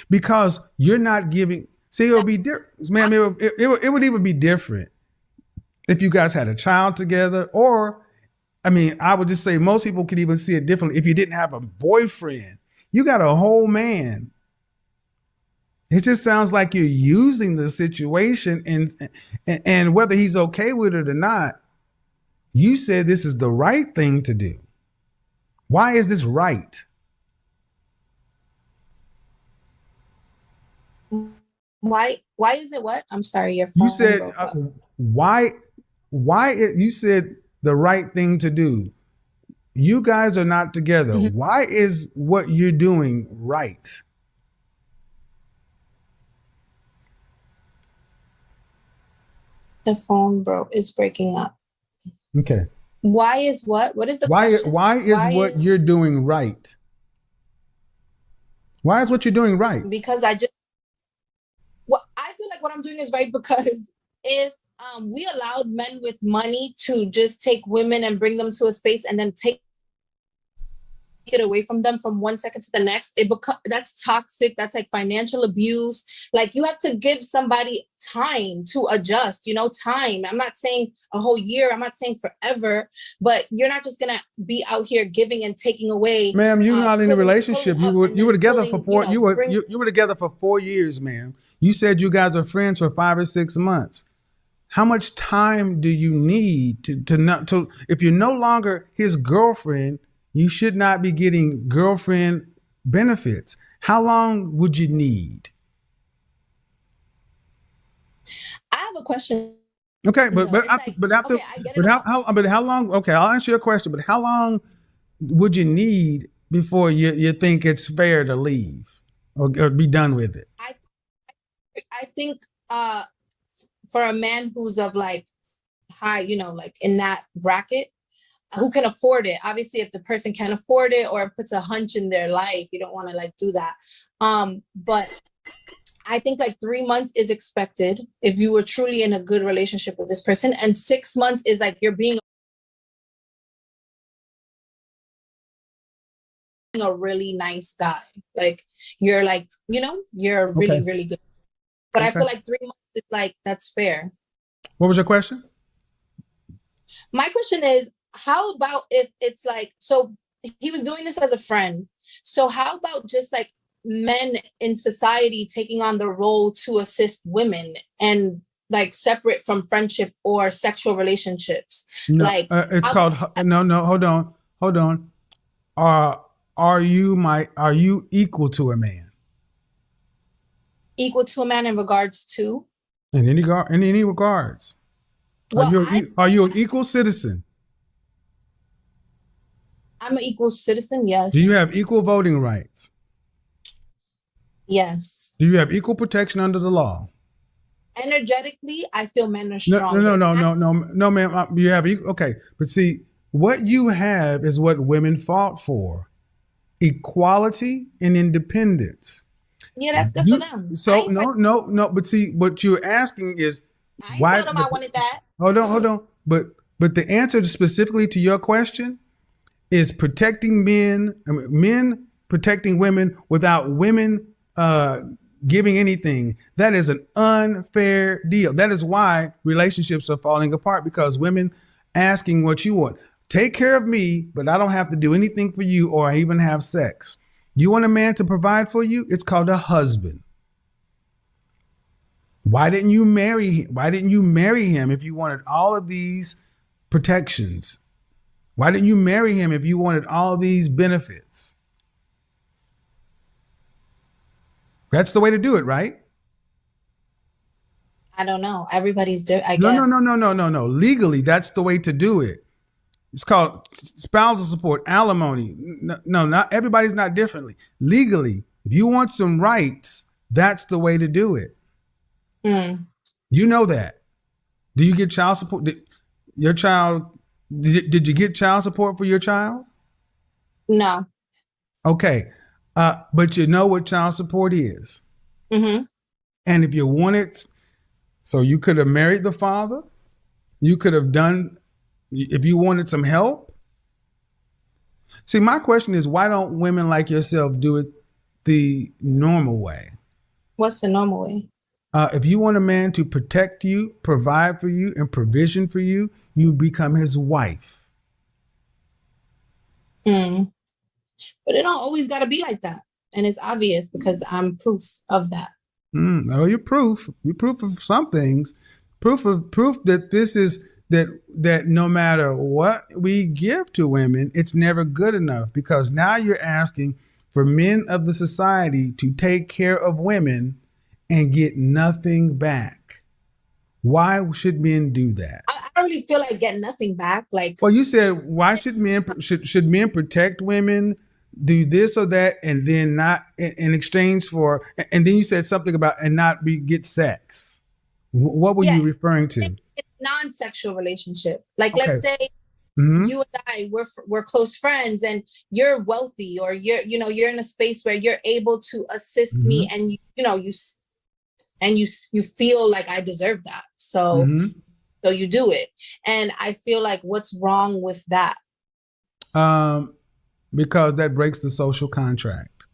because you're not giving. See, it would be different, ma'am. It would even be different if you guys had a child together, or, I mean, I would just say most people could even see it differently. If you didn't have a boyfriend, you got a whole man. It just sounds like you're using the situation, and whether he's okay with it or not, you said this is the right thing to do. Why is this right? Why is it what? I'm sorry, your You phone said broke up. you said the right thing to do. You guys are not together. Mhm. Why is what you're doing right? The phone is breaking up. Okay. Why is what? What is the question? Why is what you're doing right? Why is what you're doing right? Because I feel like what I'm doing is right because if we allowed men with money to just take women and bring them to a space and then take it away from them from 1 second to the next, that's toxic. That's like financial abuse. Like you have to give somebody time to adjust, time. I'm not saying a whole year, I'm not saying forever, but you're not just gonna be out here giving and taking away. Ma'am, you're not in a relationship. You were together for four. You were together for 4 years, ma'am. You said you guys are friends for 5 or 6 months. How much time do you need to if you're no longer his girlfriend, you should not be getting girlfriend benefits. How long would you need? I have a question. Okay, how long? Okay, I'll answer your question. But how long would you need before you think it's fair to leave or be done with it? I think for a man who's of like high, like in that bracket, who can afford it. Obviously, if the person can't afford it or puts a hunch in their life, you don't want to like do that. But I think like 3 months is expected if you were truly in a good relationship with this person. And 6 months is like you're being a really nice guy. Like you're like, you're really, really good. But I feel like 3 months is like, that's fair. What was your question? My question is, how about if it's like, so he was doing this as a friend. So how about just like men in society taking on the role to assist women and like separate from friendship or sexual relationships? No, like it's called no. Hold on. Are you equal to a man? Equal to a man in regards to? In any regards. Well, are you an equal citizen? I'm an equal citizen, yes. Do you have equal voting rights? Yes. Do you have equal protection under the law? Energetically, I feel men are strong. No, ma'am. You have equal. Okay, but see, what you have is what women fought for: equality and independence. Yeah, that's good for them. So no. But see, what you're asking is why? I told them I wanted that. Hold on. But the answer specifically to your question is protecting men protecting women without women giving anything. That is an unfair deal. That is why relationships are falling apart, because women asking what you want. Take care of me, but I don't have to do anything for you or even have sex. You want a man to provide for you? It's called a husband. Why didn't you marry him? Why didn't you marry him if you wanted all of these protections? Why didn't you marry him if you wanted all these benefits? That's the way to do it, right? I don't know. Everybody's different, I guess. No. Legally, that's the way to do it. It's called spousal support, alimony. No, not everybody's not differently. Legally, if you want some rights, that's the way to do it. You know that. Do you get child support? Did you get child support for your child? No. Okay. But you know what child support is. Mm-hmm. And if you wanted, so you could have married the father. You could have done, if you wanted some help. See, my question is, why don't women like yourself do it the normal way? What's the normal way? If you want a man to protect you, provide for you, and provision for you, you become his wife. But it don't always got to be like that. And it's obvious because I'm proof of that. No, you're proof. You're proof of some things. Proof that this is that no matter what we give to women, it's never good enough, because now you're asking for men of the society to take care of women and get nothing back. Why should men do that? I don't really feel like getting nothing back. Like, well, you said why should men protect women, do this or that, and then not in exchange for, and then you said something about and not get sex. What were yeah, you referring to? it's a non-sexual relationship. Like, Okay. let's say Mm-hmm. you and I, we're close friends, and you're wealthy, or you're in a space where you're able to assist me, Mm-hmm. and you feel like I deserve that. So Mm-hmm. so you do it. And I feel like, what's wrong with that? Because that breaks the social contract.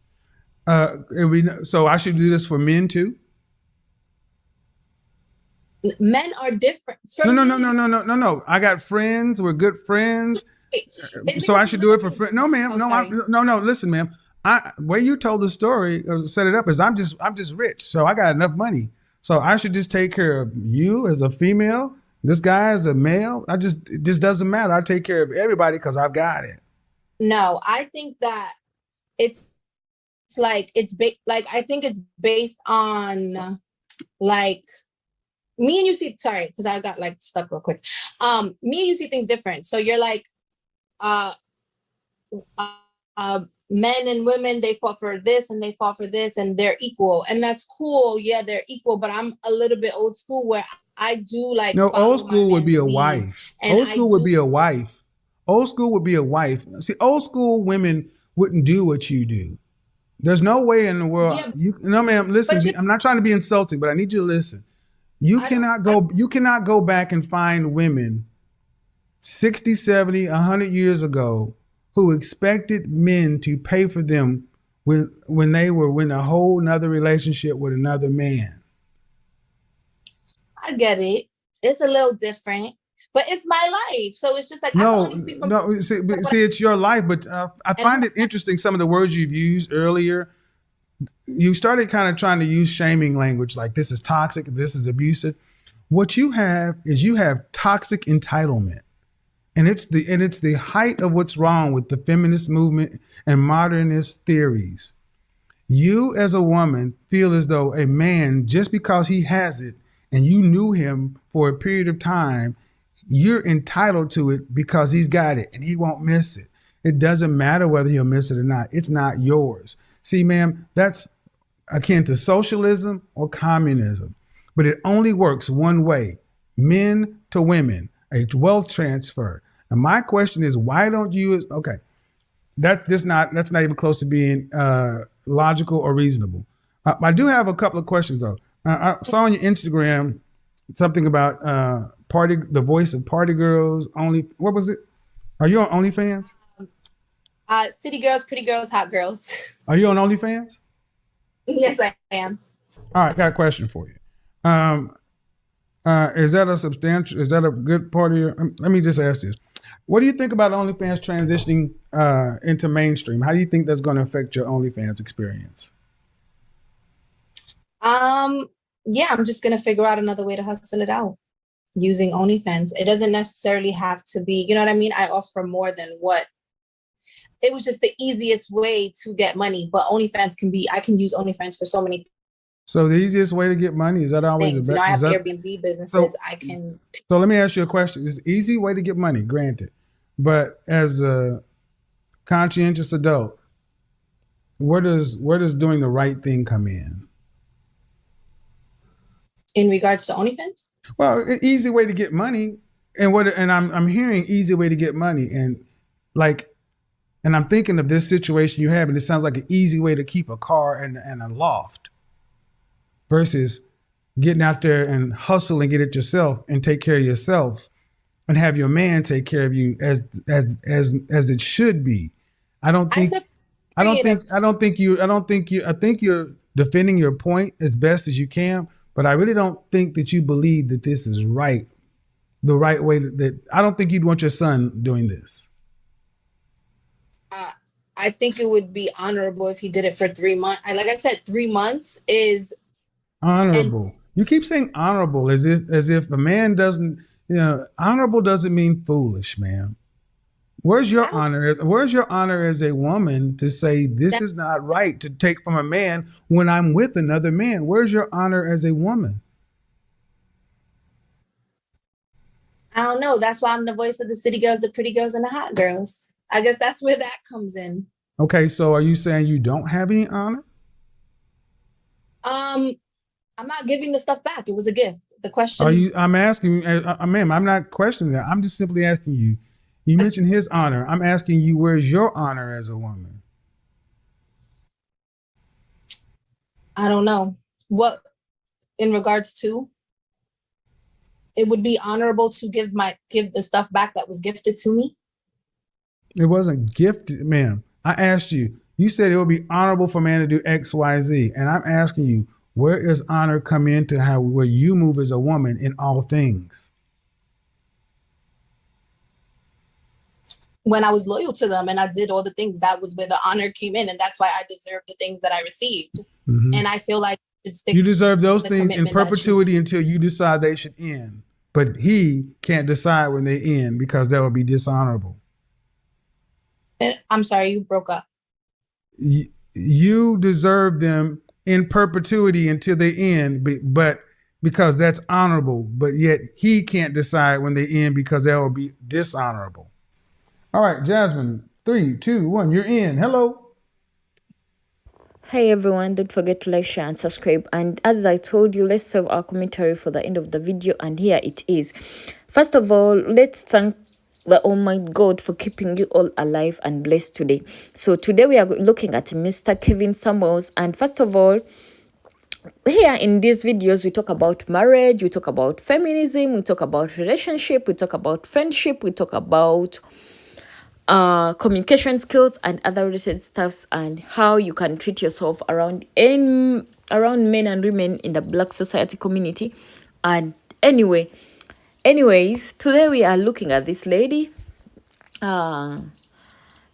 So I should do this for men too. Men are different. For No, no, me, no, no, no, no, no, no. I got friends. We're good friends. it's So I because should do it for friends. No, ma'am. Oh, No, sorry. no. Listen, ma'am. Way you told the story, set it up is I'm just rich, so I got enough money, so I should just take care of you as a female. This guy as a male. It just doesn't matter. I take care of everybody because I've got it. No, I think that it's like like, I think it's based on, like, me and you see, sorry, because I got like stuck real quick. Me and you see things different. So you're like, uh, men and women, they fought for this and they fought for this, and they're equal, and that's cool. Yeah, they're equal, but I'm a little bit old school, where I do like No, old follow my school would be man's a lead, wife. and Old I school would do. be a wife. Old school would be a wife. See, old school women wouldn't do what you do. There's no way in the world. Yeah, No, ma'am. Listen, but I'm not trying to be insulting, but I need you to listen. You I don't. cannot go. You cannot go back and find women 60, 70, 100 years ago who expected men to pay for them when they were in a whole nother relationship with another man. I get it. It's a little different, but it's my life, so it's just like, I can No, only speak from no. See, it's your life, but I find it interesting some of the words you've used earlier. You started kind of trying to use shaming language, like this is toxic, this is abusive. What you have is you have toxic entitlement. And it's the height of what's wrong with the feminist movement and modernist theories. You as a woman feel as though a man, just because he has it and you knew him for a period of time, you're entitled to it because he's got it and he won't miss it. It doesn't matter whether he'll miss it or not. It's not yours. See, ma'am, that's akin to socialism or communism, but it only works one way: men to women, a wealth transfer. And my question is, why don't you? Okay, that's not even close to being logical or reasonable. I do have a couple of questions though. I saw on your Instagram something about the voice of party girls. Only what was it? Are you on OnlyFans? City girls, pretty girls, hot girls. Are you on OnlyFans? Yes, I am. All right, got a question for you. Is that a substantial? Is that a good part of your? Let me just ask this: what do you think about OnlyFans transitioning into mainstream? How do you think that's going to affect your OnlyFans experience? Yeah, I'm just gonna figure out another way to hustle it out using OnlyFans. It doesn't necessarily have to be, you know what I mean? I offer more than what. It was just the easiest way to get money, but OnlyFans I can use OnlyFans for so many. So the easiest way to get money, is that always things. the best? I have Airbnb businesses. I can. So let me ask you a question. It's an easy way to get money, granted, but as a conscientious adult, where does doing the right thing come in? In regards to OnlyFans? Well, an easy way to get money, and I'm hearing easy way to get money, and I'm thinking of this situation you have, and it sounds like an easy way to keep a car and a loft versus getting out there and hustle and get it yourself and take care of yourself and have your man take care of you as it should be. I think you're defending your point as best as you can, but I really don't think that you believe that this is right, the right way that I don't think you'd want your son doing this. I think it would be honorable if he did it for 3 months. Like I said, 3 months is honorable. You keep saying honorable as if a man doesn't, honorable doesn't mean foolish, man. Where's your honor as a woman to say this is not right to take from a man when I'm with another man? Where's your honor as a woman? I don't know. That's why I'm the voice of the city girls, the pretty girls, and the hot girls. I guess that's where that comes in. Okay, so are you saying you don't have any honor? I'm not giving the stuff back. It was a gift. The Are question. you? I'm asking, ma'am. I'm not questioning that. I'm just simply asking you. You mentioned his honor. I'm asking you, where's your honor as a woman? I don't know what, in regards to. It would be honorable to give the stuff back that was gifted to me. It wasn't gifted, ma'am. I asked you. You said it would be honorable for a man to do X, Y, Z, and I'm asking you, where does honor come into how where you move as a woman in all things? When I was loyal to them and I did all the things, that was where the honor came in, and that's why I deserve the things that I received. Mm-hmm. And I feel like you deserve those things in perpetuity until you decide they should end. But he can't decide when they end because that would be dishonorable. I'm sorry, you broke up. You deserve them in perpetuity until they end, but because that's honorable, but yet he can't decide when they end because that will be dishonorable. All right, Jasmine, 3, 2, 1, you're in. Hello. Hey everyone, don't forget to like, share and subscribe. And as I told you, let's save our commentary for the end of the video, and here it is. First of all, let's thank the Almighty God for keeping you all alive and blessed today. So today we are looking at Mr. Kevin Samuels, and first of all, here in these videos we talk about marriage, we talk about feminism, we talk about relationship, we talk about friendship, we talk about communication skills and other related stuffs, and how you can treat yourself around men and women in the Black society community. And anyways, today we are looking at this lady.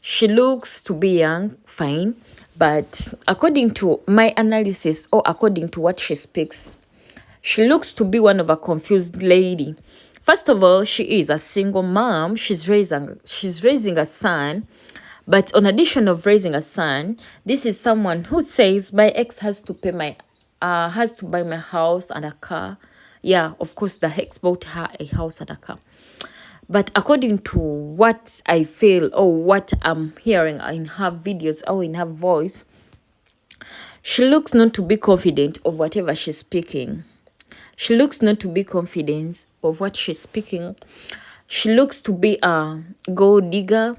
She looks to be young, fine, but according to my analysis, or according to what she speaks, she looks to be one of a confused lady. First of all, she is a single mom. She's raising a son. But on addition of raising a son, this is someone who says my ex has to buy my house and a car. Yeah, of course, the ex bought her a house and a car. But according to what I feel, or what I'm hearing in her videos or in her voice, she looks not to be confident of whatever she's speaking. She looks not to be confident of what she's speaking. She looks to be a gold digger.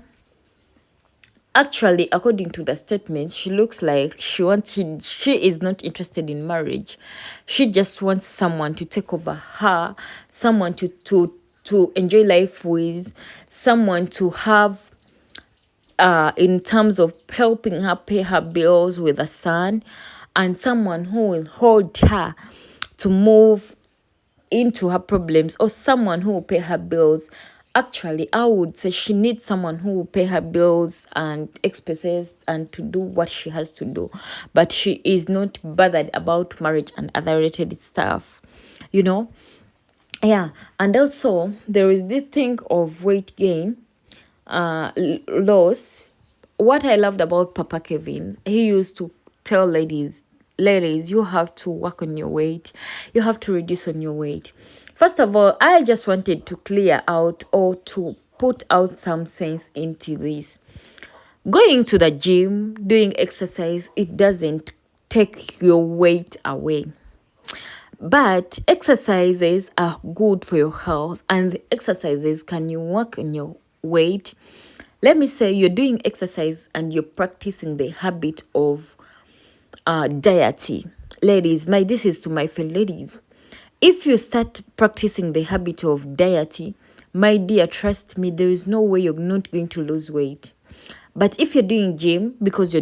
Actually, according to the statements, she looks like she is not interested in marriage. She just wants someone to take over her, someone to enjoy life with, someone to have in terms of helping her pay her bills with a son, and someone who will hold her to move into her problems, or someone who will pay her bills. Actually, I would say she needs someone who will pay her bills and expenses and to do what she has to do. But she is not bothered about marriage and other related stuff, you know? Yeah, and also there is this thing of weight gain, loss. What I loved about Papa Kevin, he used to tell ladies, you have to work on your weight. You have to reduce on your weight. First of all, I just wanted to clear out, or to put out some sense into this. Going to the gym, doing exercise, it doesn't take your weight away. But exercises are good for your health, and the exercises can you work on your weight. Let me say you're doing exercise and you're practicing the habit of dieting. Ladies, this is to my fellow ladies. If you start practicing the habit of dieting, my dear, trust me, there is no way you're not going to lose weight. But if you're doing gym, because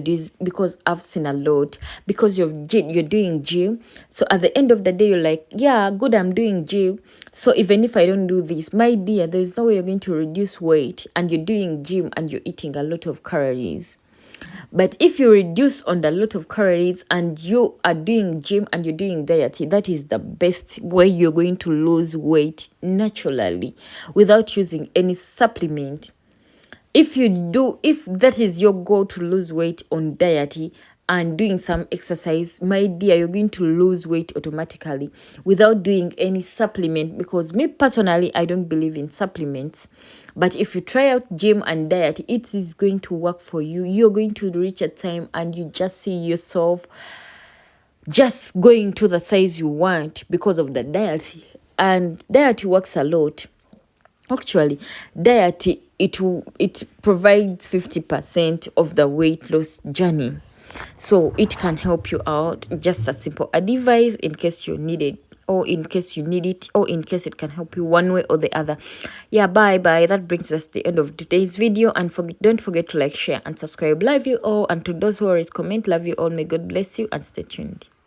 I've seen a lot, because you're doing gym, so at the end of the day, you're like, yeah, good, I'm doing gym. So even if I don't do this, my dear, there's no way you're going to reduce weight, and you're doing gym and you're eating a lot of calories. But if you reduce on the lot of calories and you are doing gym and you're doing dieting, that is the best way you're going to lose weight naturally without using any supplement. if that is your goal, to lose weight on diet and doing some exercise, my dear, you're going to lose weight automatically without doing any supplement. Because me personally, I don't believe in supplements, but if you try out gym and diet, it is going to work for you. You're going to reach a time and you just see yourself just going to the size you want because of the diet. And diet works a lot. Actually, diet, it provides 50% of the weight loss journey, so it can help you out. Just a simple advice in case you need it, or in case you need it, or in case it can help you one way or the other. Yeah, bye. That brings us to the end of today's video, and don't forget to like, share and subscribe. Love you all, and to those who always comment, love you all. May God bless you, and stay tuned.